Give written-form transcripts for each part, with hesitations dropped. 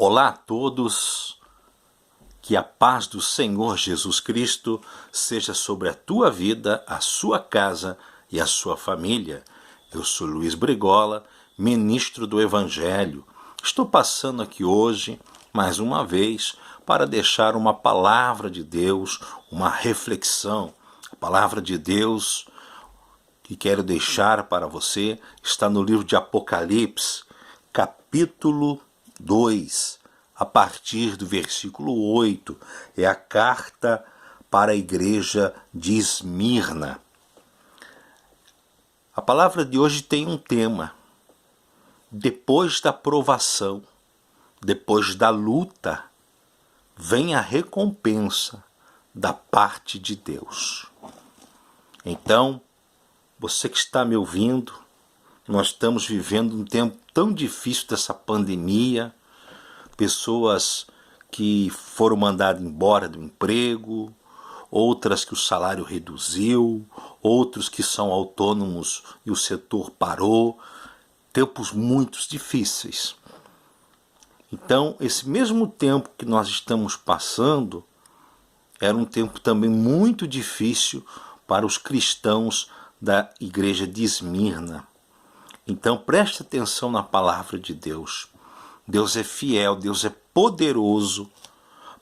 Olá a todos, que a paz do Senhor Jesus Cristo seja sobre a tua vida, a sua casa e a sua família. Eu sou Luiz Brigola, ministro do Evangelho. Estou passando aqui hoje, mais uma vez, para deixar uma palavra de Deus, uma reflexão. A palavra de Deus que quero deixar para você está no livro de Apocalipse, capítulo 2, a partir do versículo 8, é a carta para a igreja de Esmirna. A palavra de hoje tem um tema: depois da provação, depois da luta, vem a recompensa da parte de Deus. Então, você que está me ouvindo, nós estamos vivendo um tempo tão difícil dessa pandemia, pessoas que foram mandadas embora do emprego, outras que o salário reduziu, outros que são autônomos e o setor parou, tempos muito difíceis. Então, esse mesmo tempo que nós estamos passando, era um tempo também muito difícil para os cristãos da igreja de Esmirna. Então preste atenção na palavra de Deus. Deus é fiel, Deus é poderoso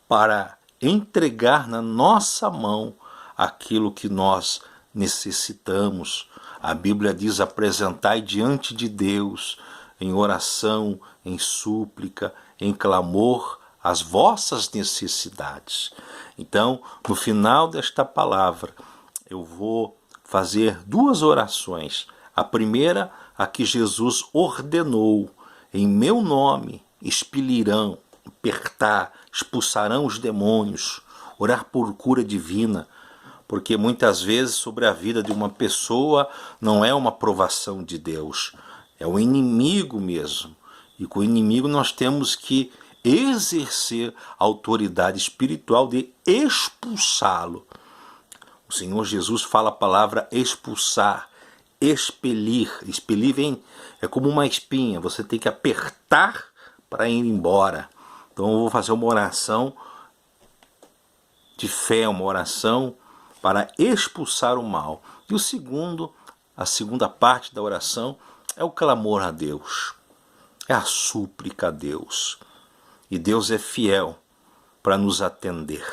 para entregar na nossa mão aquilo que nós necessitamos. A Bíblia diz: apresentai diante de Deus, em oração, em súplica, em clamor, as vossas necessidades. Então, no final desta palavra, eu vou fazer duas orações. A primeira, a que Jesus ordenou: em meu nome expelirão, expulsarão os demônios, orar por cura divina, porque muitas vezes sobre a vida de uma pessoa não é uma provação de Deus, é o inimigo mesmo, e com o inimigo nós temos que exercer a autoridade espiritual de expulsá-lo. O Senhor Jesus fala a palavra expulsar, expelir. Expelir é como uma espinha, você tem que apertar para ir embora. Então eu vou fazer uma oração de fé, uma oração para expulsar o mal. E a segunda parte da oração é o clamor a Deus, é a súplica a Deus. E Deus é fiel para nos atender.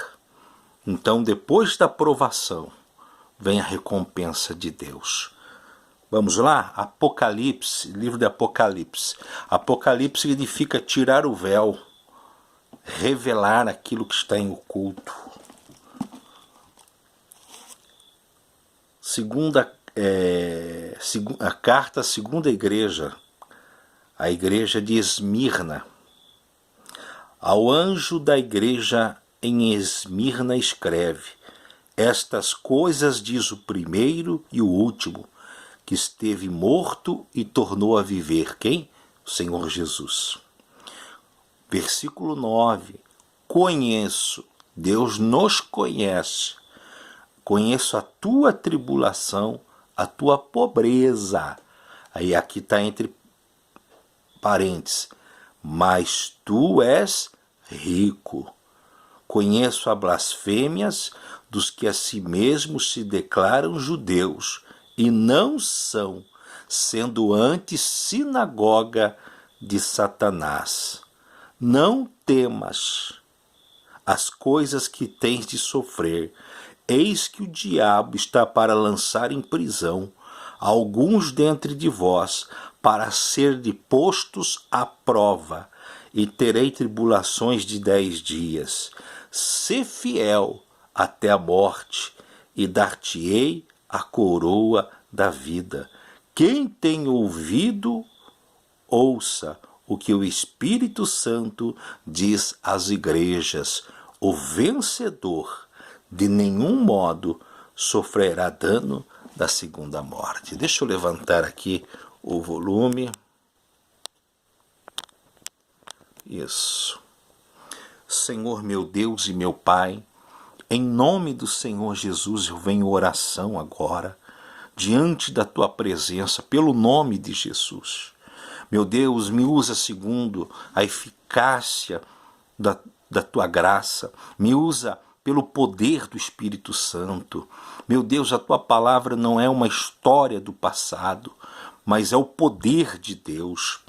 Então, depois da provação, vem a recompensa de Deus. Vamos lá? Apocalipse, livro de Apocalipse. Apocalipse significa tirar o véu, revelar aquilo que está em oculto. A carta à segunda igreja, a igreja de Esmirna. Ao anjo da igreja em Esmirna escreve: estas coisas diz o primeiro e o último, que esteve morto e tornou a viver. Quem? O Senhor Jesus. Versículo 9. Conheço, Deus nos conhece, conheço a tua tribulação, a tua pobreza. Aí aqui está entre parênteses: mas tu és rico. Conheço as blasfêmias dos que a si mesmos se declaram judeus e não são, sendo antes sinagoga de Satanás. Não temas as coisas que tens de sofrer. Eis que o diabo está para lançar em prisão alguns dentre de vós, para ser postos à prova, e terei tribulações de 10 dias. Sê fiel até a morte, e dar-te-ei a coroa da vida. Quem tem ouvido, ouça o que o Espírito Santo diz às igrejas. O vencedor de nenhum modo sofrerá dano da segunda morte. Deixa eu levantar aqui o volume. Isso. Senhor meu Deus e meu Pai, em nome do Senhor Jesus eu venho em oração agora, diante da Tua presença, pelo nome de Jesus. Meu Deus, me usa segundo a eficácia da tua graça. Me usa pelo poder do Espírito Santo. Meu Deus, a tua palavra não é uma história do passado, mas é o poder de Deus.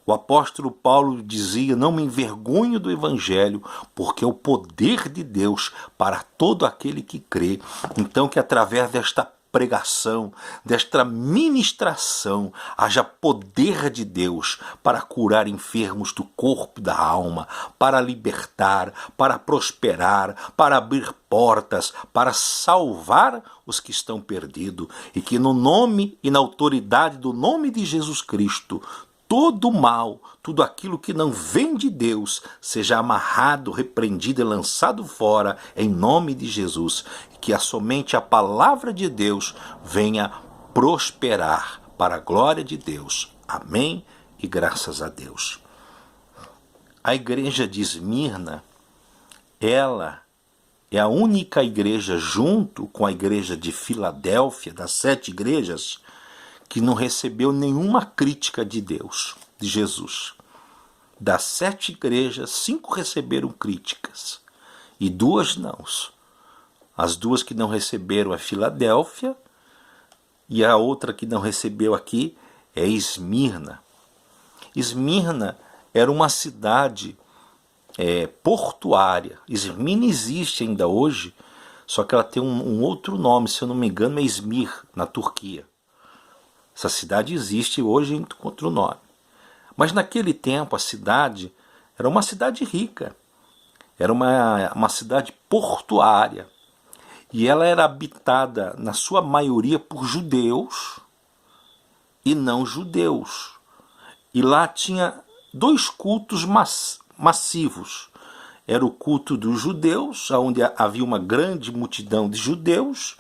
O apóstolo Paulo dizia: não me envergonho do evangelho, porque é o poder de Deus para todo aquele que crê. Então que através desta pregação, desta ministração, haja poder de Deus para curar enfermos do corpo e da alma, para libertar, para prosperar, para abrir portas, para salvar os que estão perdidos, e que no nome e na autoridade do nome de Jesus Cristo, todo mal, tudo aquilo que não vem de Deus, seja amarrado, repreendido e lançado fora, em nome de Jesus. Que somente a palavra de Deus venha prosperar para a glória de Deus. Amém e graças a Deus. A igreja de Esmirna, ela é a única igreja, junto com a igreja de Filadélfia, das 7 igrejas, que não recebeu nenhuma crítica de Deus, de Jesus. Das 7 igrejas, 5 receberam críticas e 2 não. As 2 que não receberam é Filadélfia, e a outra que não recebeu aqui é Esmirna. Esmirna era uma cidade portuária. Esmirna existe ainda hoje, só que ela tem um outro nome, se eu não me engano é Izmir, na Turquia. Essa cidade existe hoje em outro nome. Mas naquele tempo a cidade era uma cidade rica. Era uma cidade portuária. E ela era habitada, na sua maioria, por judeus e não judeus. E lá tinha 2 cultos massivos. Era o culto dos judeus, onde havia uma grande multidão de judeus,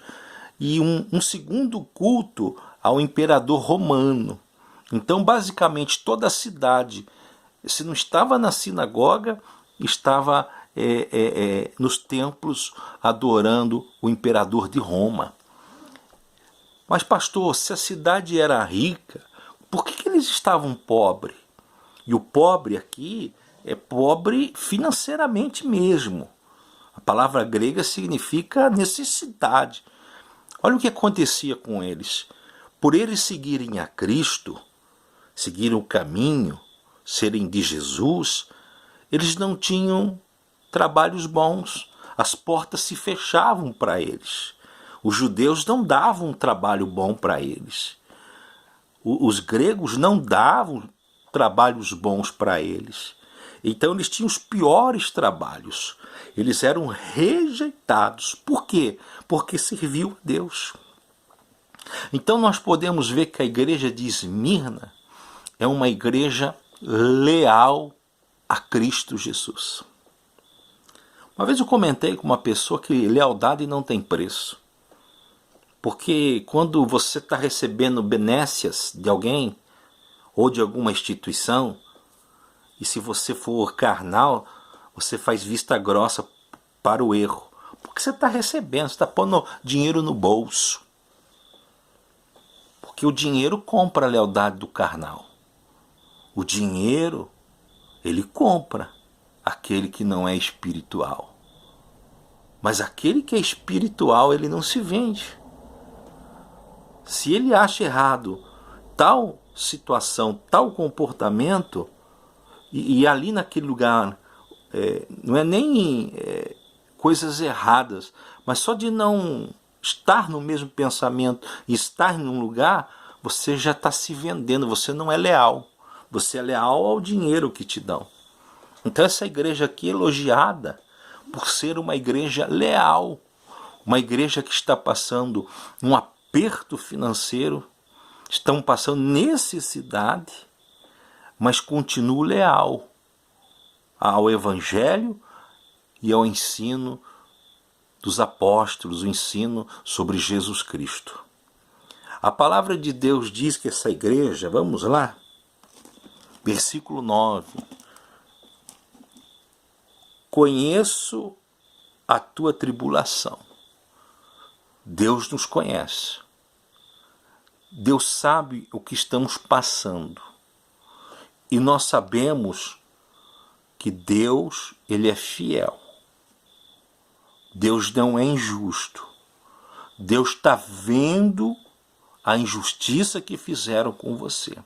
e um segundo culto ao imperador romano. Então, basicamente, toda a cidade, se não estava na sinagoga, estava nos templos adorando o imperador de Roma. Mas, pastor, se a cidade era rica, por que eles estavam pobres? E o pobre aqui é pobre financeiramente mesmo. A palavra grega significa necessidade. Olha o que acontecia com eles. Por eles seguirem a Cristo, seguirem o caminho, serem de Jesus, eles não tinham trabalhos bons. As portas se fechavam para eles. Os judeus não davam um trabalho bom para eles. Os gregos não davam trabalhos bons para eles. Então eles tinham os piores trabalhos. Eles eram rejeitados. Por quê? Porque serviam a Deus. Então nós podemos ver que a igreja de Esmirna é uma igreja leal a Cristo Jesus. Uma vez eu comentei com uma pessoa que lealdade não tem preço. Porque quando você está recebendo benécias de alguém ou de alguma instituição, e se você for carnal, você faz vista grossa para o erro. Porque você está recebendo, você está pondo dinheiro no bolso. Porque o dinheiro compra a lealdade do carnal. O dinheiro, ele compra aquele que não é espiritual. Mas aquele que é espiritual, ele não se vende. Se ele acha errado tal situação, tal comportamento, e ali naquele lugar não é nem coisas erradas, mas só de não estar no mesmo pensamento e estar num lugar, você já está se vendendo, você não é leal. Você é leal ao dinheiro que te dão. Então essa igreja aqui é elogiada por ser uma igreja leal, uma igreja que está passando um aperto financeiro, estão passando necessidade, mas continua leal ao evangelho e ao ensino dos apóstolos, o ensino sobre Jesus Cristo. A palavra de Deus diz que essa igreja, vamos lá, versículo 9, conheço a tua tribulação. Deus nos conhece. Deus sabe o que estamos passando. E nós sabemos que Deus, Ele é fiel. Deus não é injusto. Deus está vendo a injustiça que fizeram com você.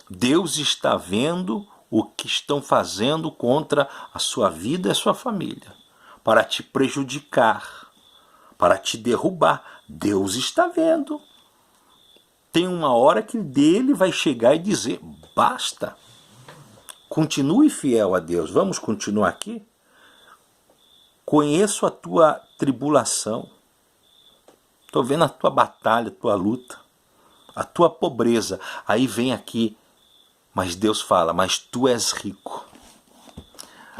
Deus está vendo o que estão fazendo contra a sua vida e a sua família, para te prejudicar, para te derrubar. Deus está vendo. Tem uma hora que dele vai chegar e dizer, basta. Continue fiel a Deus. Vamos continuar aqui? Conheço a tua tribulação. Estou vendo a tua batalha, a tua luta, a tua pobreza. Aí vem aqui, mas Deus fala, mas tu és rico.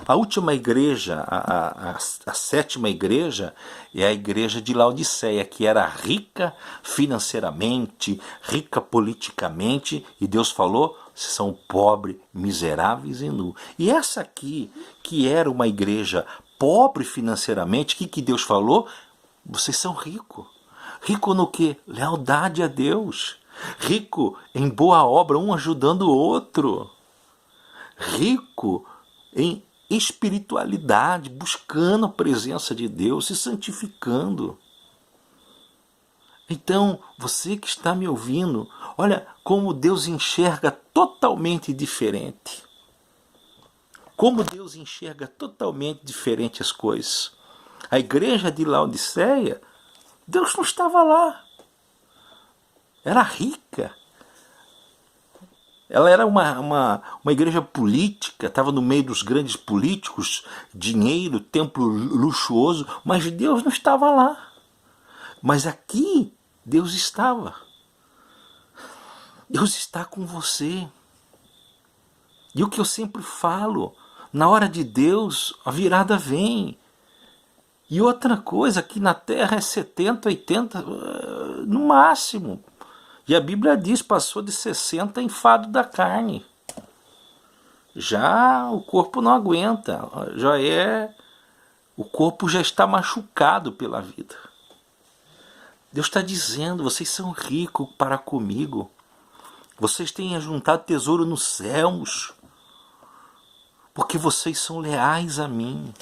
A última igreja, a sétima igreja, é a igreja de Laodiceia, que era rica financeiramente, rica politicamente, e Deus falou, vocês são pobres, miseráveis e nus. E essa aqui, que era uma igreja pobre financeiramente, o que Deus falou? Vocês são ricos. Rico no quê? Lealdade a Deus. Rico em boa obra, um ajudando o outro. Rico em espiritualidade, buscando a presença de Deus, se santificando. Então, você que está me ouvindo, olha como Deus enxerga totalmente diferente. Como Deus enxerga totalmente diferente as coisas. A igreja de Laodiceia, Deus não estava lá. Era rica. Ela era uma igreja política, estava no meio dos grandes políticos, dinheiro, templo luxuoso, mas Deus não estava lá. Mas aqui, Deus estava. Deus está com você. E o que eu sempre falo, na hora de Deus, a virada vem. E outra coisa, aqui na terra é 70, 80, no máximo. E a Bíblia diz, passou de 60 enfado da carne. Já o corpo não aguenta, o corpo já está machucado pela vida. Deus está dizendo, vocês são ricos para comigo. Vocês têm ajuntado tesouro nos céus. Porque vocês são leais a mim.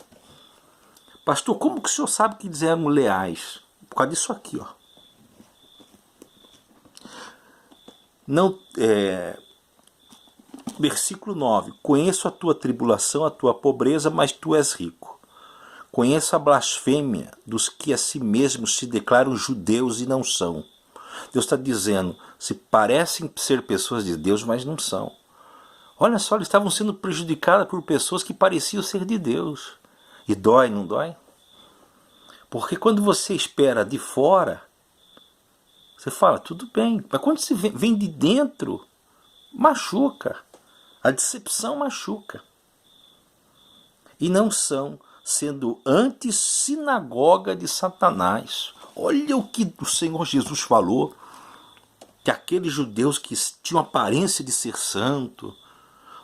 Pastor, como que o senhor sabe que eles eram leais? Por causa disso aqui, ó. Não, versículo 9. Conheço a tua tribulação, a tua pobreza, mas tu és rico. Conheço a blasfêmia dos que a si mesmos se declaram judeus e não são. Deus está dizendo, se parecem ser pessoas de Deus, mas não são. Olha só, eles estavam sendo prejudicados por pessoas que pareciam ser de Deus. E dói, não dói? Porque quando você espera de fora, você fala, tudo bem. Mas quando você vem de dentro, machuca. A decepção machuca. E não são, sendo antes sinagoga de Satanás. Olha o que o Senhor Jesus falou. Que aqueles judeus que tinham aparência de ser santo,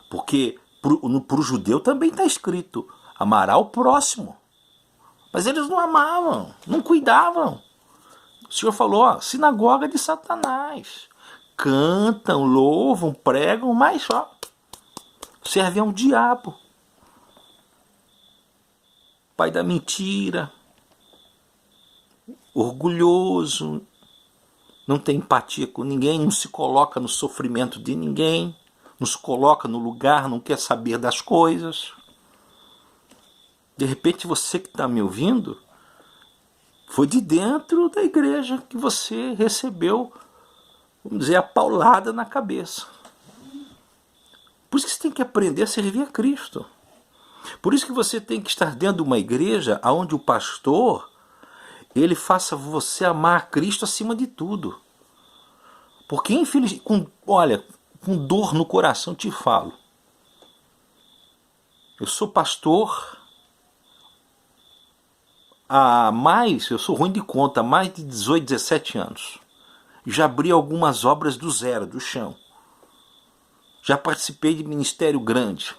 porque para o judeu também está escrito, amará o próximo. Mas eles não amavam, não cuidavam. O Senhor falou, ó, sinagoga de Satanás. Cantam, louvam, pregam, mas ó, servem ao diabo. Pai da mentira, orgulhoso, não tem empatia com ninguém, não se coloca no sofrimento de ninguém, não se coloca no lugar, não quer saber das coisas. De repente você que está me ouvindo, foi de dentro da igreja que você recebeu, vamos dizer, a paulada na cabeça. Por isso que você tem que aprender a servir a Cristo. Por isso que você tem que estar dentro de uma igreja onde o pastor, ele faça você amar a Cristo acima de tudo. Porque, infelizmente, com dor no coração te falo. Eu sou pastor eu sou ruim de conta, há mais de 18, 17 anos. Já abri algumas obras do zero, do chão. Já participei de ministério grande.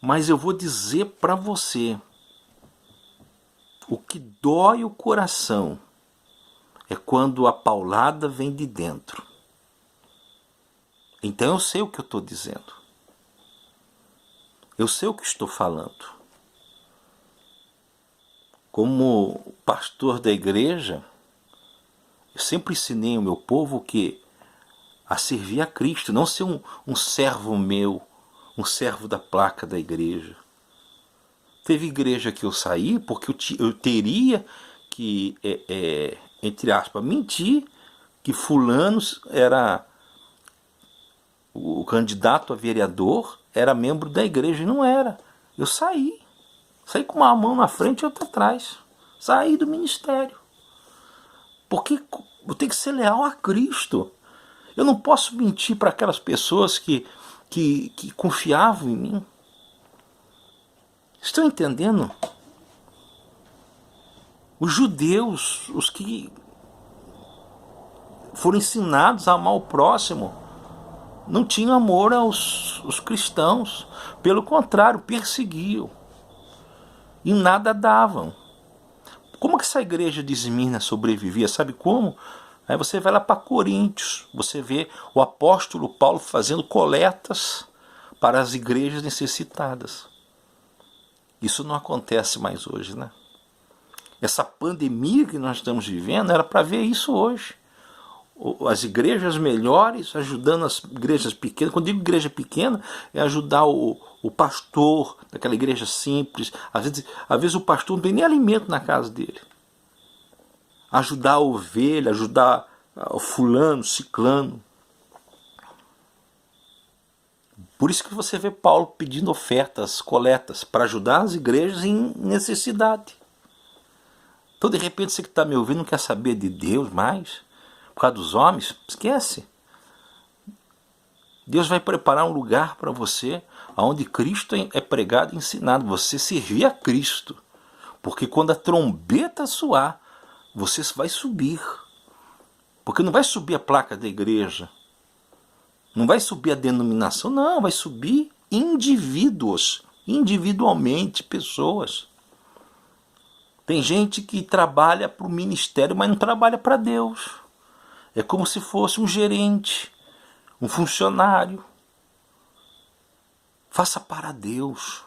Mas eu vou dizer para você, o que dói o coração é quando a paulada vem de dentro. Então eu sei o que eu estou dizendo. Eu sei o que estou falando. Como pastor da igreja, eu sempre ensinei o meu povo a servir a Cristo, não ser um servo meu, um servo da placa da igreja. Teve igreja que eu saí porque eu teria que, entre aspas, mentir que fulano era o candidato a vereador, era membro da igreja, e não era. Eu saí com uma mão na frente e outra atrás. Saí do ministério. Porque eu tenho que ser leal a Cristo. Eu não posso mentir para aquelas pessoas que confiavam em mim. Estão entendendo? Os judeus, os que foram ensinados a amar o próximo, não tinham amor aos cristãos. Pelo contrário, perseguiam. E nada davam. Como que essa igreja de Esmirna sobrevivia? Sabe como? Aí você vai lá para Coríntios, você vê o apóstolo Paulo fazendo coletas para as igrejas necessitadas. Isso não acontece mais hoje, né? Essa pandemia que nós estamos vivendo era para ver isso hoje. As igrejas melhores ajudando as igrejas pequenas. Quando digo igreja pequena, é ajudar o pastor daquela igreja simples. Às vezes o pastor não tem nem alimento na casa dele. Ajudar a ovelha, ajudar o fulano, ciclano. Por isso que você vê Paulo pedindo ofertas, coletas, para ajudar as igrejas em necessidade. Então, de repente, você que está me ouvindo não quer saber de Deus mais, por causa dos homens, esquece. Deus vai preparar um lugar para você, onde Cristo é pregado e ensinado, você servir a Cristo. Porque quando a trombeta soar, você vai subir. Porque não vai subir a placa da igreja, não vai subir a denominação, não, vai subir indivíduos, individualmente, pessoas. Tem gente que trabalha para o ministério, mas não trabalha para Deus. É como se fosse um gerente, um funcionário. Faça para Deus.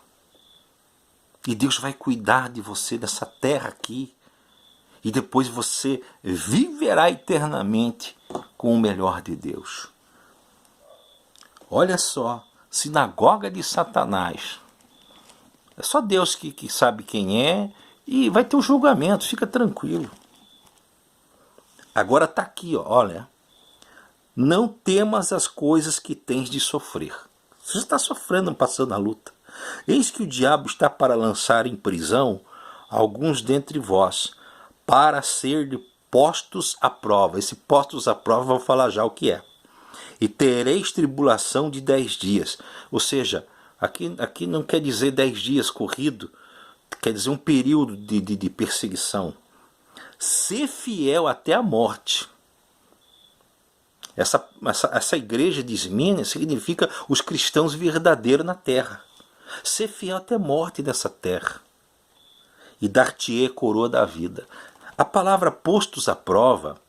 E Deus vai cuidar de você dessa terra aqui. E depois você viverá eternamente com o melhor de Deus. Olha só, sinagoga de Satanás. É só Deus que sabe quem é e vai ter o julgamento, fica tranquilo. Agora está aqui, ó, olha. Não temas as coisas que tens de sofrer. Você está sofrendo, passando a luta. Eis que o diabo está para lançar em prisão alguns dentre vós, para ser postos à prova. Esse postos à prova, vou falar já o que é. E tereis tribulação de 10 dias. Ou seja, aqui não quer dizer 10 dias corrido, quer dizer um período de perseguição. Ser fiel até a morte. Essa igreja de Esmirna significa os cristãos verdadeiros na terra. Ser fiel até a morte dessa terra. E dar-te-ei coroa da vida. A palavra postos à prova,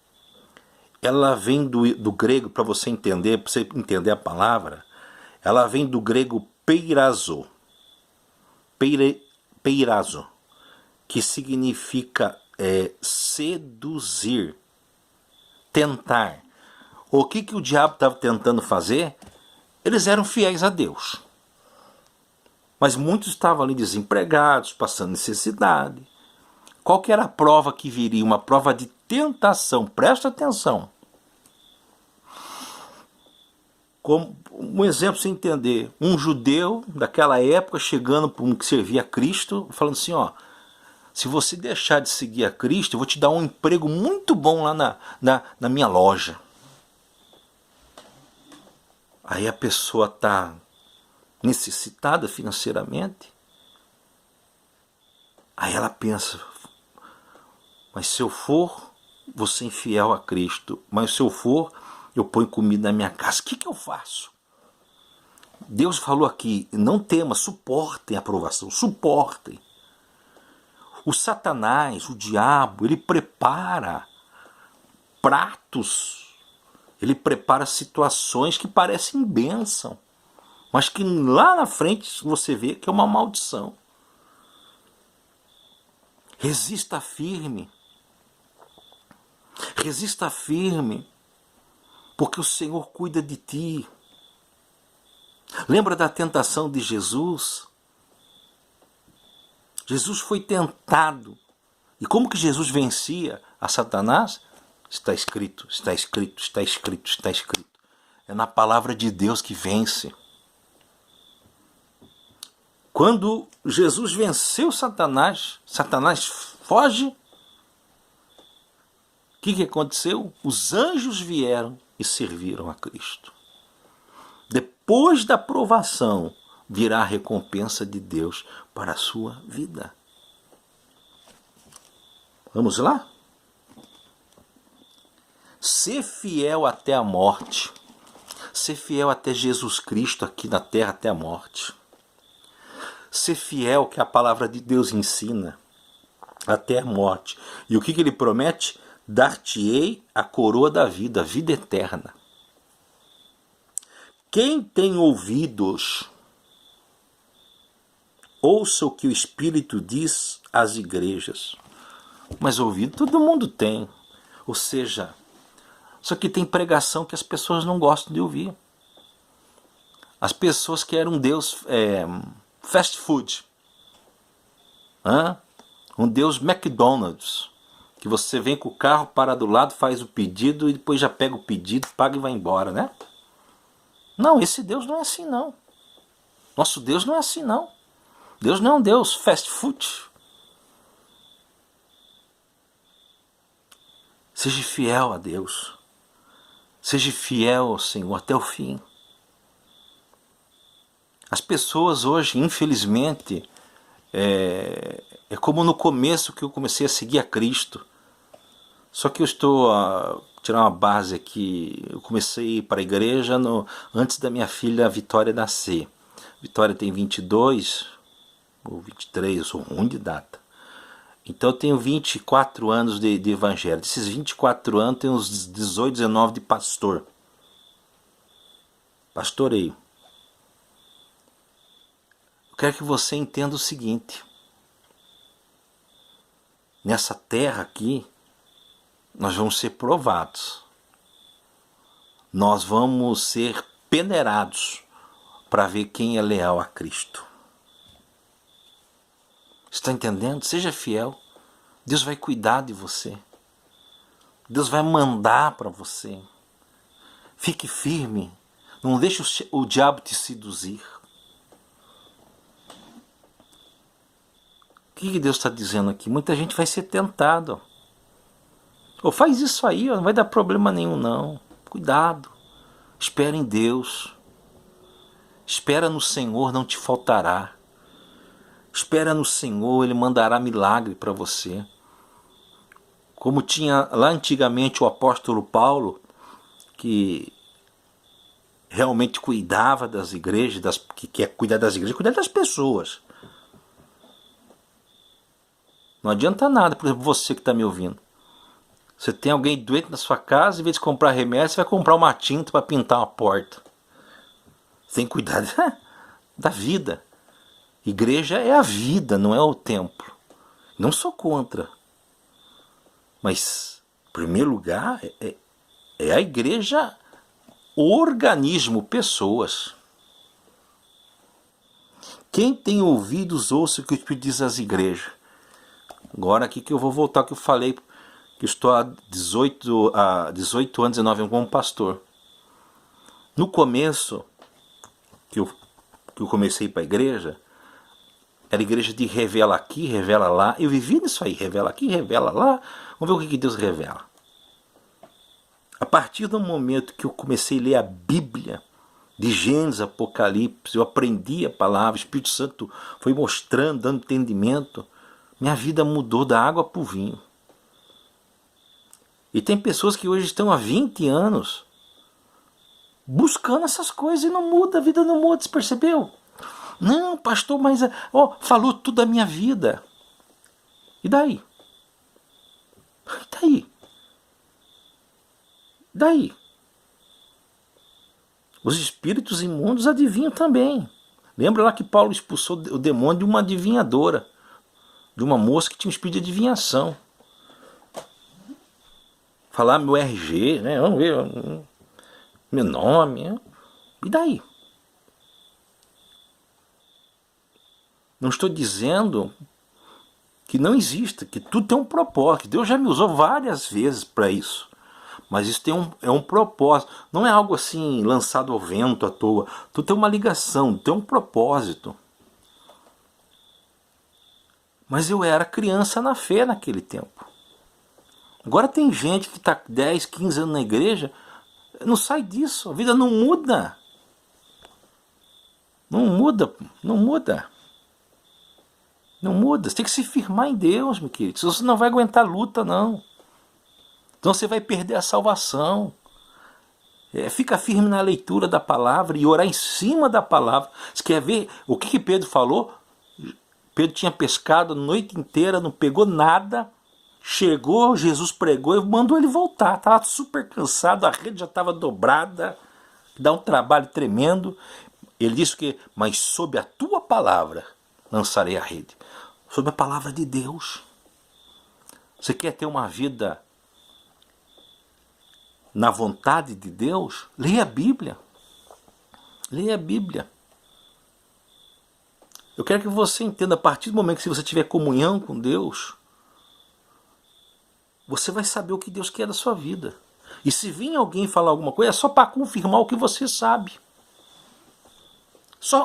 ela vem do grego, para você entender a palavra, ela vem do grego peirazo. Peirazo, que significa seduzir, tentar. O que o diabo estava tentando fazer? Eles eram fiéis a Deus. Mas muitos estavam ali desempregados, passando necessidade. Qual que era a prova que viria? Uma prova de tentação. Presta atenção. Como um exemplo para você entender. Um judeu daquela época chegando para um que servia a Cristo, falando assim, ó, se você deixar de seguir a Cristo, eu vou te dar um emprego muito bom lá na minha loja. Aí a pessoa está necessitada financeiramente. Aí ela pensa, mas se eu for, vou ser infiel a Cristo. Mas se eu for, eu ponho comida na minha casa. O que eu faço? Deus falou aqui, não tema, suportem a aprovação, suportem. O Satanás, o diabo, ele prepara pratos Ele prepara situações que parecem bênção, mas que lá na frente você vê que é uma maldição. Resista firme. Resista firme, porque o Senhor cuida de ti. Lembra da tentação de Jesus? Jesus foi tentado. E como que Jesus vencia a Satanás? Está escrito, está escrito, está escrito, está escrito. É na palavra de Deus que vence. Quando Jesus venceu Satanás, Satanás foge. O que aconteceu? Os anjos vieram e serviram a Cristo. Depois da provação, virá a recompensa de Deus para a sua vida. Vamos lá? Ser fiel até a morte. Ser fiel até Jesus Cristo aqui na terra até a morte. Ser fiel que a palavra de Deus ensina até a morte. E o que ele promete? Dar-te-ei a coroa da vida, a vida eterna. Quem tem ouvidos, ouça o que o Espírito diz às igrejas. Mas ouvido todo mundo tem. Ou seja, só que tem pregação que as pessoas não gostam de ouvir. As pessoas querem um Deus fast food. Um Deus McDonald's. Que você vem com o carro, para do lado, faz o pedido e depois já pega o pedido, paga e vai embora, né? Não, esse Deus não é assim não. Nosso Deus não é assim não. Deus não é um Deus fast food. Seja fiel a Deus. Seja fiel ao Senhor até o fim. As pessoas hoje, infelizmente, é como no começo que eu comecei a seguir a Cristo. Só que eu estou a tirar uma base aqui. Eu comecei a ir para a igreja antes da minha filha Vitória nascer. Vitória tem 22 ou 23, eu sou ruim de data. Então eu tenho 24 anos de evangelho. Desses 24 anos, tenho uns 18, 19 de pastor. Pastoreio. Eu quero que você entenda o seguinte. Nessa terra aqui, nós vamos ser provados. Nós vamos ser peneirados para ver quem é leal a Cristo. Está entendendo? Seja fiel. Deus vai cuidar de você. Deus vai mandar para você. Fique firme. Não deixe o diabo te seduzir. O que Deus está dizendo aqui? Muita gente vai ser tentado. Ou faz isso aí, não vai dar problema nenhum não. Cuidado. Espera em Deus. Espera no Senhor, não te faltará. Espera no Senhor, Ele mandará milagre para você. Como tinha lá antigamente o apóstolo Paulo, que realmente cuidava das igrejas, que quer cuidar das igrejas, cuidar das pessoas. Não adianta nada, por exemplo, você que está me ouvindo. Você tem alguém doente na sua casa, em vez de comprar remédio, você vai comprar uma tinta para pintar uma porta. Você tem que cuidar da vida. Igreja é a vida, não é o templo. Não sou contra. Mas, em primeiro lugar, é a igreja, organismo, pessoas. Quem tem ouvidos, ouça o que o Espírito diz às igrejas. Agora aqui que eu vou voltar ao que eu falei, que eu estou há 18 anos, 19 anos como pastor. No começo, que eu comecei para a igreja, era igreja de revela aqui, revela lá. Eu vivi nisso aí, revela aqui, revela lá. Vamos ver o que Deus revela. A partir do momento que eu comecei a ler a Bíblia, de Gênesis, Apocalipse, eu aprendi a palavra, o Espírito Santo foi mostrando, dando entendimento. Minha vida mudou da água para o vinho. E tem pessoas que hoje estão há 20 anos buscando essas coisas e não muda, a vida não muda, você percebeu? Não, pastor, mas falou tudo da minha vida. E daí? E daí? Os espíritos imundos adivinham também. Lembra lá que Paulo expulsou o demônio de uma adivinhadora, de uma moça que tinha um espírito de adivinhação. Falar meu RG, né? Vamos ver, meu nome. E daí? Não estou dizendo que não exista, que tudo tem um propósito. Deus já me usou várias vezes para isso. Mas isso é um propósito. Não é algo assim lançado ao vento à toa. Tudo tem uma ligação, tem um propósito. Mas eu era criança na fé naquele tempo. Agora tem gente que está 10, 15 anos na igreja, não sai disso, a vida não muda. Não muda, não muda. Não muda, você tem que se firmar em Deus, meu querido. Você não vai aguentar luta, não. Então você vai perder a salvação. Fica firme na leitura da palavra e orar em cima da palavra. Você quer ver o que Pedro falou? Pedro tinha pescado a noite inteira, não pegou nada. Chegou, Jesus pregou e mandou ele voltar. Estava super cansado, a rede já estava dobrada. Dá um trabalho tremendo. Ele disse que, mas sob a tua palavra lançarei a rede. Sob a palavra de Deus. Você quer ter uma vida na vontade de Deus? Leia a Bíblia. Leia a Bíblia. Eu quero que você entenda, a partir do momento que você tiver comunhão com Deus, você vai saber o que Deus quer da sua vida. E se vir alguém falar alguma coisa, é só para confirmar o que você sabe.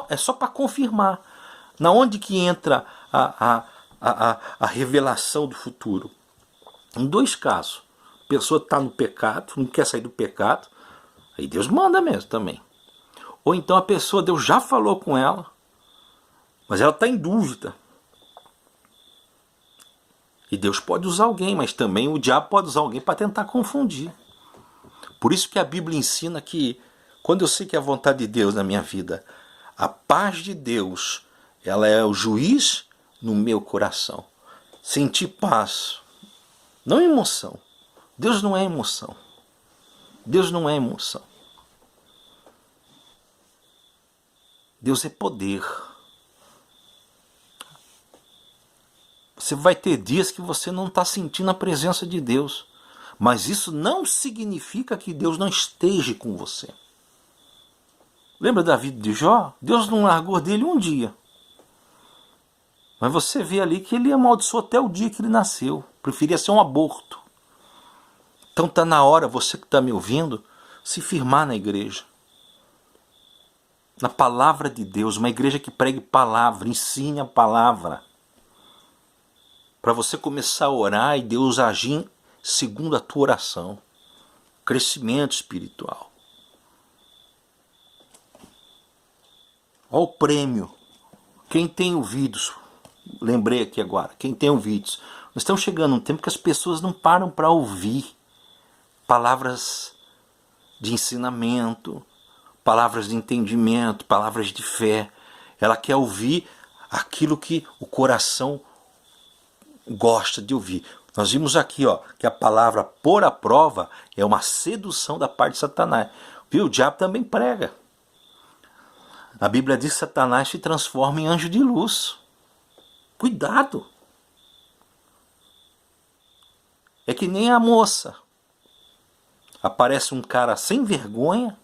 É só para confirmar. Na onde que entra a revelação do futuro? Em dois casos. A pessoa está no pecado, não quer sair do pecado, aí Deus manda mesmo também. Ou então a pessoa, Deus já falou com ela, mas ela está em dúvida. E Deus pode usar alguém, mas também o diabo pode usar alguém para tentar confundir. Por isso que a Bíblia ensina que, quando eu sei que é a vontade de Deus na minha vida, a paz de Deus, ela é o juiz no meu coração. Sentir paz, não emoção. Deus não é emoção. Deus não é emoção. Deus é poder. Você vai ter dias que você não está sentindo a presença de Deus. Mas isso não significa que Deus não esteja com você. Lembra da vida de Jó? Deus não largou dele um dia. Mas você vê ali que ele amaldiçoou até o dia que ele nasceu. Preferia ser um aborto. Então está na hora, você que está me ouvindo, se firmar na igreja. Na palavra de Deus, uma igreja que pregue palavra, ensine a palavra. Para você começar a orar e Deus agir segundo a tua oração. Crescimento espiritual. Olha o prêmio. Quem tem ouvidos, lembrei aqui agora, quem tem ouvidos. Nós estamos chegando a um tempo que as pessoas não param para ouvir palavras de ensinamento, palavras de entendimento, palavras de fé. Ela quer ouvir aquilo que o coração gosta de ouvir. Nós vimos aqui, que a palavra pôr à prova é uma sedução da parte de Satanás. Viu? O diabo também prega. A Bíblia diz que Satanás se transforma em anjo de luz. Cuidado. É que nem a moça. Aparece um cara sem vergonha,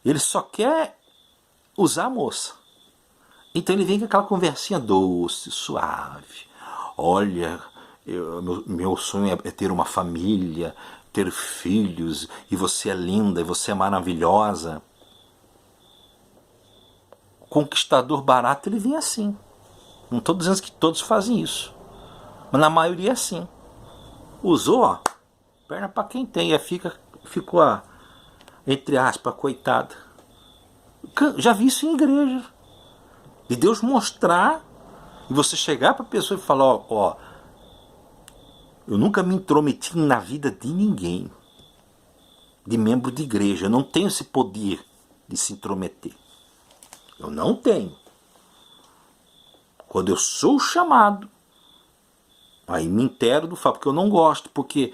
ele só quer usar a moça. Então ele vem com aquela conversinha doce, suave. Olha, meu sonho é ter uma família, ter filhos, e você é linda, e você é maravilhosa. O conquistador barato, ele vem assim. Não estou dizendo que todos fazem isso, mas na maioria é assim. Usou, perna para quem tem, e ficou, entre aspas, coitada. Já vi isso em igreja. De Deus mostrar, e você chegar para a pessoa e falar, eu nunca me intrometi na vida de ninguém, de membro de igreja. Eu não tenho esse poder de se intrometer. Eu não tenho. Quando eu sou chamado, aí me intero do fato, porque eu não gosto, porque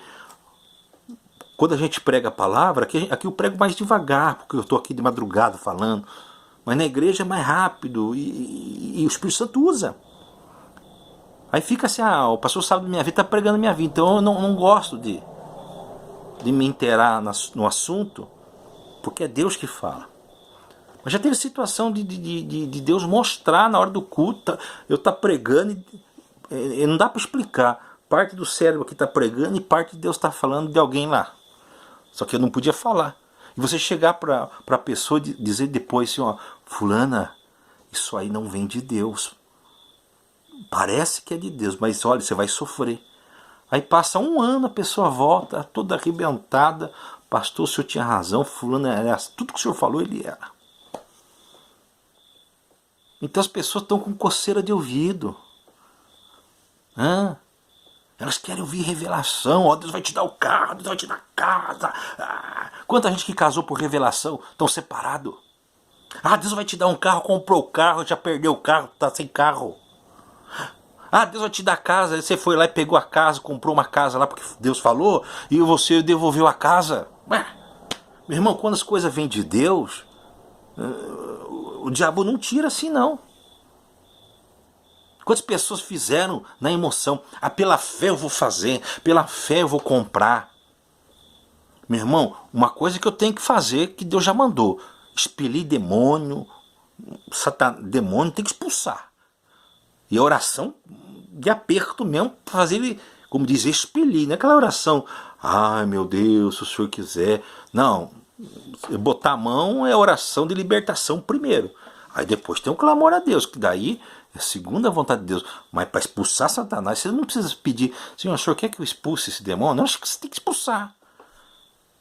Quando a gente prega a palavra, aqui eu prego mais devagar, porque eu estou aqui de madrugada falando. Mas na igreja é mais rápido e o Espírito Santo usa. Aí fica assim, o pastor sabe da minha vida, está pregando a minha vida. Então eu não gosto de me inteirar no assunto, porque é Deus que fala. Mas já teve situação de Deus mostrar na hora do culto, eu estar pregando e não dá para explicar. Parte do cérebro aqui está pregando e parte de Deus está falando de alguém lá. Só que eu não podia falar. E você chegar para a pessoa e dizer depois assim, fulana, isso aí não vem de Deus. Parece que é de Deus, mas olha, você vai sofrer. Aí passa um ano, a pessoa volta toda arrebentada. Pastor, o senhor tinha razão, fulana era tudo que o senhor falou, ele era. Então as pessoas estão com coceira de ouvido. Elas querem ouvir revelação. Deus vai te dar o carro, Deus vai te dar a casa. Quanta gente que casou por revelação estão separados. Deus vai te dar um carro, comprou o carro, já perdeu o carro, está sem carro. Deus vai te dar casa, aí você foi lá e pegou a casa, comprou uma casa lá porque Deus falou e você devolveu a casa. Meu irmão, quando as coisas vêm de Deus, o diabo não tira assim não. Quantas pessoas fizeram na emoção? Pela fé eu vou fazer, pela fé eu vou comprar. Meu irmão, uma coisa que eu tenho que fazer, que Deus já mandou. Expelir demônio, demônio tem que expulsar. E a oração de aperto mesmo, para fazer ele, como diz, expelir. Não é aquela oração, ai meu Deus, se o senhor quiser. Não, botar a mão é oração de libertação primeiro. Aí depois tem um clamor a Deus, que daí é a segunda vontade de Deus. Mas para expulsar Satanás, você não precisa pedir, Senhor, o senhor quer que eu expulse esse demônio? Não, acho que você tem que expulsar.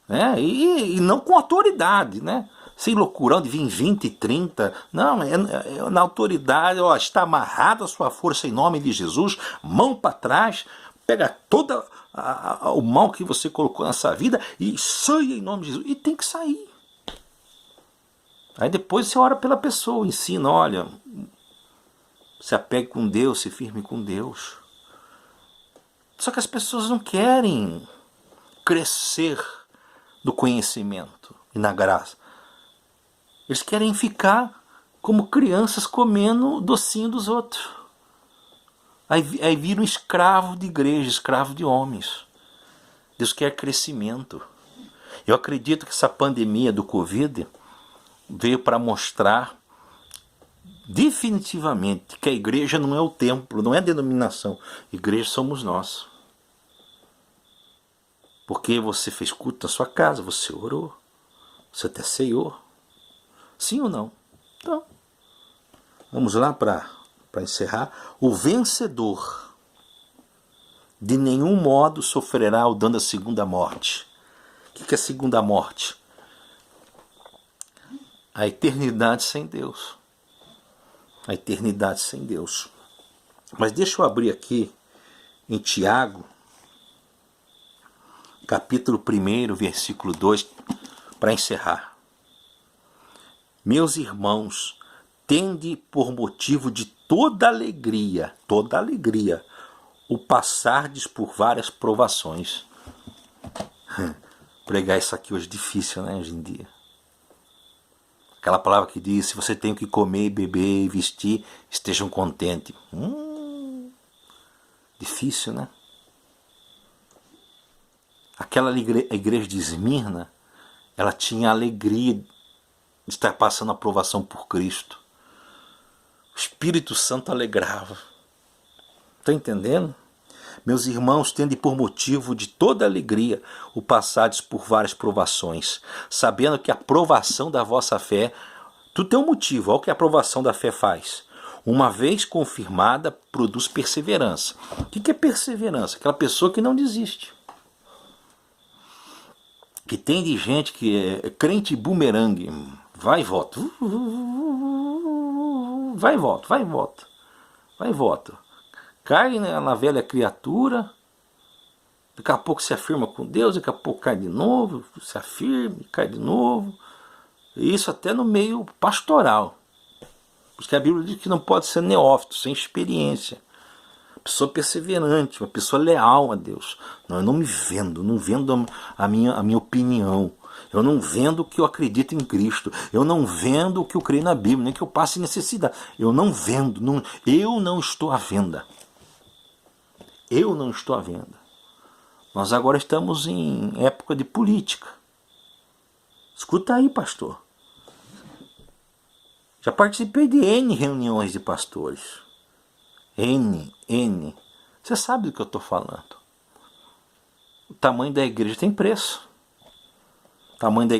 Né? E não com autoridade, né? Sem loucurão de vir 20 e 30. Não, na autoridade, está amarrada a sua força em nome de Jesus, mão para trás, pega todo o mal que você colocou nessa vida e saia em nome de Jesus. E tem que sair. Aí depois você ora pela pessoa, ensina, olha, se apegue com Deus, se firme com Deus. Só que as pessoas não querem crescer no conhecimento e na graça. Eles querem ficar como crianças comendo o docinho dos outros. Aí viram escravo de igreja, escravo de homens. Deus quer crescimento. Eu acredito que essa pandemia do Covid veio para mostrar definitivamente que a igreja não é o templo, não é a denominação. Igreja somos nós. Porque você fez culto na sua casa, você orou, você até ceiou. Sim ou não? Então, vamos lá para encerrar. O vencedor de nenhum modo sofrerá o dano da segunda morte. O que é a segunda morte? A eternidade sem Deus. A eternidade sem Deus. Mas deixa eu abrir aqui em Tiago, capítulo 1, versículo 2, para encerrar. Meus irmãos, tende por motivo de toda alegria, o passardes por várias provações. Pregar isso aqui hoje é difícil, né, hoje em dia. Aquela palavra que diz, se você tem o que comer, beber e vestir, estejam contentes. Difícil, né? Aquela igreja de Esmirna, ela tinha alegria de estar passando a aprovação por Cristo. O Espírito Santo alegrava. Está entendendo? Meus irmãos, tende por motivo de toda alegria o passardes por várias provações, sabendo que a provação da vossa fé, tudo tem um motivo. Olha o que a provação da fé faz. Uma vez confirmada, produz perseverança. O que é perseverança? Aquela pessoa que não desiste. Que tem de gente que é crente bumerangue, vai e volta. Vai e volta, vai e volta. Vai e volta. Cai na velha criatura, daqui a pouco se afirma com Deus, daqui a pouco cai de novo, se afirma, cai de novo. E isso até no meio pastoral. Porque a Bíblia diz que não pode ser neófito, sem experiência. pessoa perseverante, uma pessoa leal a Deus. Não, eu não me vendo, não vendo a minha opinião. Eu não vendo que eu acredito em Cristo. Eu não vendo que eu creio na Bíblia, nem que eu passe necessidade. Eu não vendo, eu não estou à venda. Eu não estou à venda. Nós agora estamos em época de política. Escuta aí, pastor. Já participei de N reuniões de pastores. N. Você sabe do que eu estou falando. O tamanho da igreja tem preço.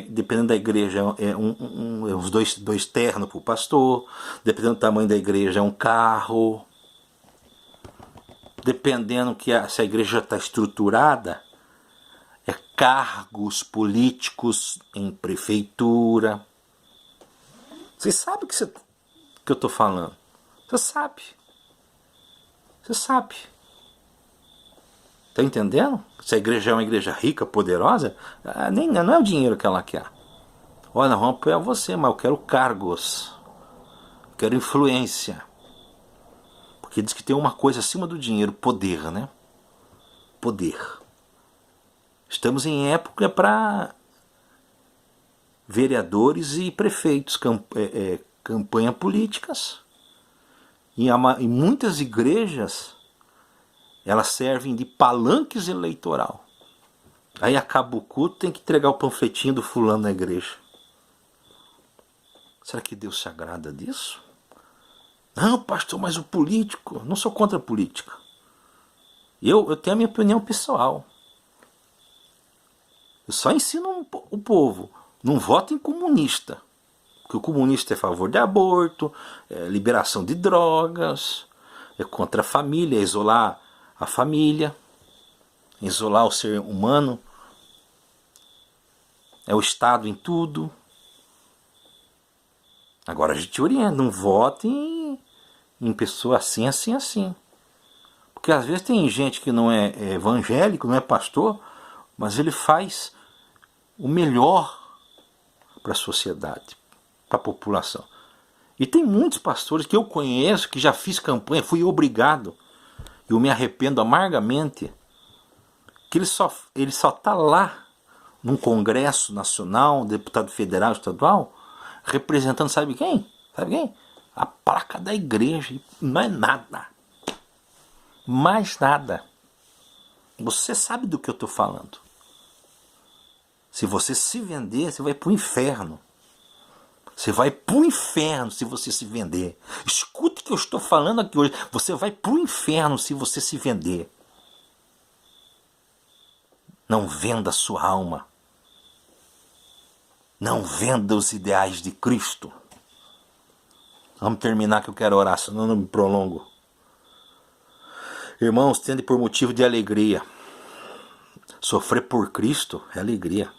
Dependendo da igreja, uns dois ternos para o pastor. Dependendo do tamanho da igreja, é um carro. Dependendo se a igreja está estruturada, é cargos políticos em prefeitura. Você sabe o que eu estou falando. Você sabe. Está entendendo? Se a igreja é uma igreja rica, poderosa, não é o dinheiro que ela quer. Olha, nós vamos apoiar você, mas eu quero cargos. Eu quero influência. Porque diz que tem uma coisa acima do dinheiro, poder, né? Poder. Estamos em época para vereadores e prefeitos, campanha políticas. E muitas igrejas, elas servem de palanques eleitoral. Aí acaba o culto, tem que entregar o panfletinho do fulano na igreja. Será que Deus se agrada disso? Não, pastor, mas o político... Não sou contra a política. Eu tenho a minha opinião pessoal. Eu só ensino o povo. Não votem comunista. Porque o comunista é a favor de aborto, liberação de drogas, é contra a família, é isolar a família, isolar o ser humano, é o Estado em tudo. Agora a gente orienta, não vote em pessoa assim. Porque às vezes tem gente que não é evangélico, não é pastor, mas ele faz o melhor para a sociedade, para a população. E tem muitos pastores que eu conheço, que já fiz campanha, fui obrigado, eu me arrependo amargamente, que ele só está lá num congresso nacional, deputado federal, estadual, representando sabe quem? A placa da igreja. Não é nada. Mais nada. Você sabe do que eu estou falando. Se você se vender, você vai para o inferno. Você vai para o inferno se você se vender. Escute o que eu estou falando aqui hoje. Você vai para o inferno se você se vender. Não venda sua alma. Não venda os ideais de Cristo. Vamos terminar que eu quero orar, senão eu não me prolongo. Irmãos, tende por motivo de alegria. Sofrer por Cristo é alegria.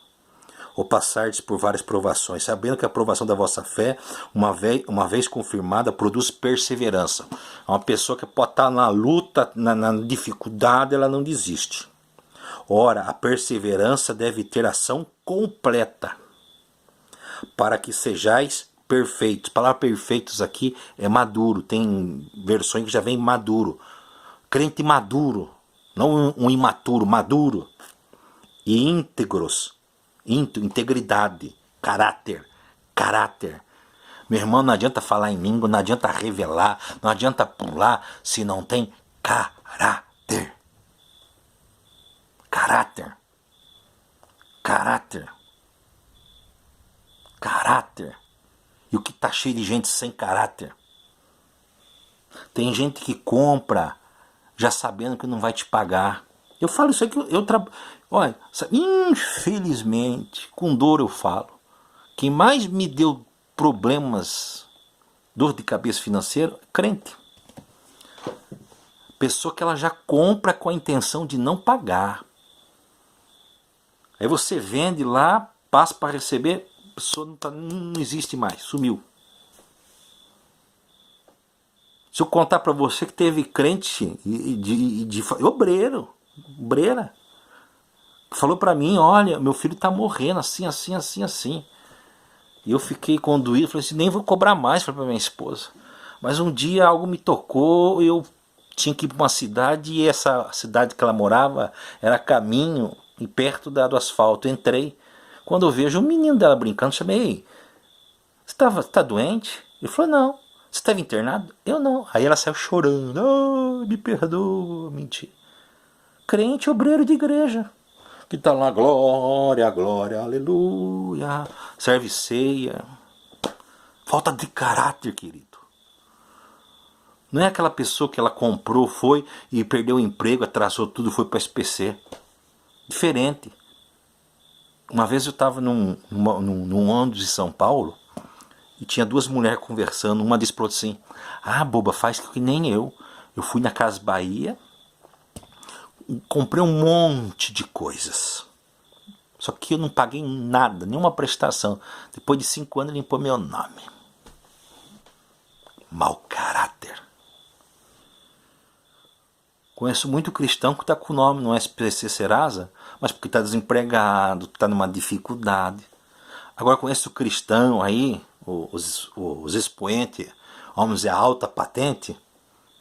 Ou passardes por várias provações, sabendo que a provação da vossa fé, uma vez confirmada, produz perseverança. Uma pessoa que pode estar na luta, na dificuldade, ela não desiste. Ora, a perseverança deve ter ação completa, para que sejais perfeitos. A palavra perfeitos aqui é maduro. Tem versões que já vem maduro. Crente maduro, não um imaturo, maduro. E íntegros. Integridade, caráter. Meu irmão, não adianta falar em língua, não adianta revelar, não adianta pular se não tem caráter. Caráter. E o que está cheio de gente sem caráter? Tem gente que compra já sabendo que não vai te pagar. Eu falo isso aqui, olha, infelizmente, com dor eu falo. Quem mais me deu problemas, dor de cabeça financeira, é crente. Pessoa que ela já compra com a intenção de não pagar. Aí você vende lá, passa para receber, a pessoa não existe mais, sumiu. Se eu contar para você que teve crente de obreira, falou para mim, olha, meu filho está morrendo assim. E eu fiquei conduído, falei assim, nem vou cobrar mais para minha esposa. Mas um dia algo me tocou, eu tinha que ir para uma cidade e essa cidade que ela morava era caminho e perto do asfalto. Entrei. Quando eu vejo o menino dela brincando, chamei: "Ei, você tá doente?" Ele falou: "Não." "Você estava internado?" "Eu não." Aí ela saiu chorando: "Oh, me perdoa." Mentira. Crente obreiro de igreja, que tá lá, glória, glória, aleluia, serve ceia. Falta de caráter, querido. Não é aquela pessoa que ela comprou, foi e perdeu o emprego, atrasou tudo, foi para SPC. Diferente. Uma vez eu estava num ônibus de São Paulo e tinha duas mulheres conversando. Uma disse para outra assim: "Ah, boba, faz que nem eu. Eu fui na Casa Bahia, comprei um monte de coisas. Só que eu não paguei nada, nenhuma prestação. Depois de 5 anos ele limpou meu nome." Mau caráter. Conheço muito cristão que está com o nome no SPC Serasa, mas porque está desempregado, está numa dificuldade. Agora conheço cristão aí, os expoentes, vamos dizer, alta patente.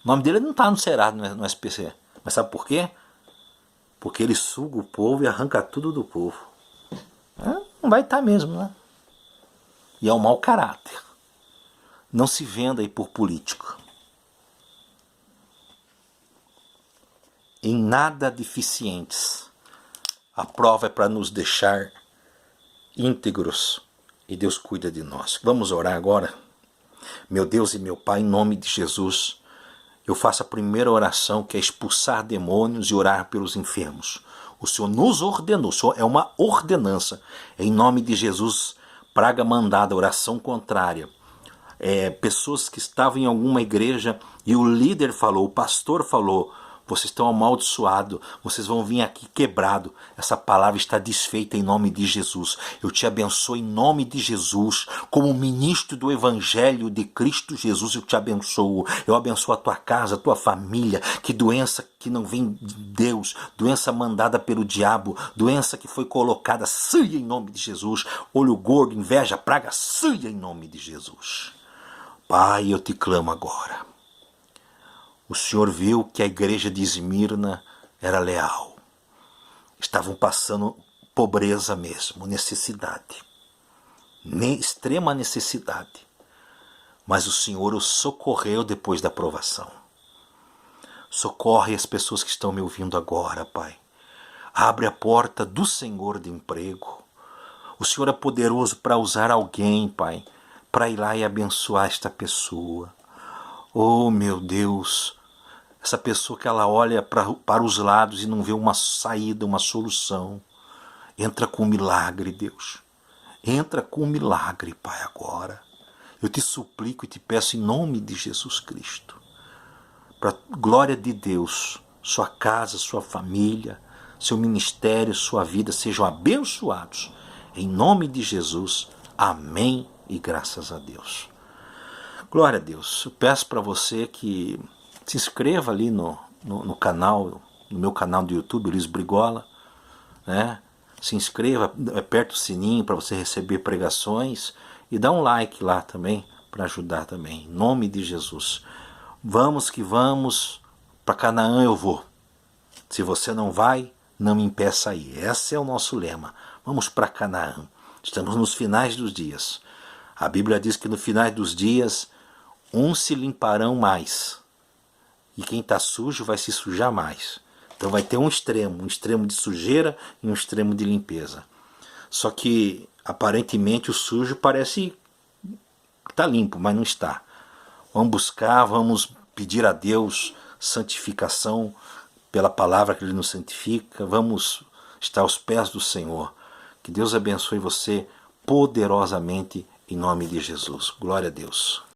O nome dele não está no Serasa, no SPC. Mas sabe por quê? Porque ele suga o povo e arranca tudo do povo. Não vai estar mesmo, né? E é um mau caráter. Não se venda aí por político. Em nada deficientes. A prova é para nos deixar íntegros e Deus cuida de nós. Vamos orar agora? Meu Deus e meu Pai, em nome de Jesus, eu faço a primeira oração, que é expulsar demônios e orar pelos enfermos. O Senhor nos ordenou, o Senhor é uma ordenança. Em nome de Jesus, praga mandada, oração contrária. Pessoas que estavam em alguma igreja e o líder falou, o pastor falou: "Vocês estão amaldiçoados, vocês vão vir aqui quebrado." Essa palavra está desfeita em nome de Jesus. Eu te abençoo em nome de Jesus. Como ministro do Evangelho de Cristo Jesus, eu te abençoo. Eu abençoo a tua casa, a tua família. Que doença que não vem de Deus, doença mandada pelo diabo, doença que foi colocada, saia em nome de Jesus. Olho gordo, inveja, praga, saia em nome de Jesus. Pai, eu te clamo agora. O Senhor viu que a igreja de Esmirna era leal. Estavam passando pobreza mesmo, necessidade. Extrema necessidade. Mas o Senhor os socorreu depois da provação. Socorre as pessoas que estão me ouvindo agora, Pai. Abre a porta do Senhor de emprego. O Senhor é poderoso para usar alguém, Pai, para ir lá e abençoar esta pessoa. Oh, meu Deus, essa pessoa que ela olha para os lados e não vê uma saída, uma solução. Entra com um milagre, Deus. Entra com um milagre, Pai, agora. Eu te suplico e te peço em nome de Jesus Cristo. Para a glória de Deus, sua casa, sua família, seu ministério, sua vida sejam abençoados. Em nome de Jesus, amém e graças a Deus. Glória a Deus. Eu peço para você que se inscreva ali no canal, no meu canal do YouTube, Luiz Brigola, né? Se inscreva, aperte o sininho para você receber pregações e dá um like lá também para ajudar também. Em nome de Jesus. Vamos que vamos, para Canaã eu vou. Se você não vai, não me impeça a ir. Esse é o nosso lema. Vamos para Canaã. Estamos nos finais dos dias. A Bíblia diz que no final dos dias, uns se limparão mais. E quem está sujo vai se sujar mais. Então vai ter um extremo de sujeira e um extremo de limpeza. Só que aparentemente o sujo parece que está limpo, mas não está. Vamos buscar, vamos pedir a Deus santificação pela palavra que Ele nos santifica. Vamos estar aos pés do Senhor. Que Deus abençoe você poderosamente em nome de Jesus. Glória a Deus.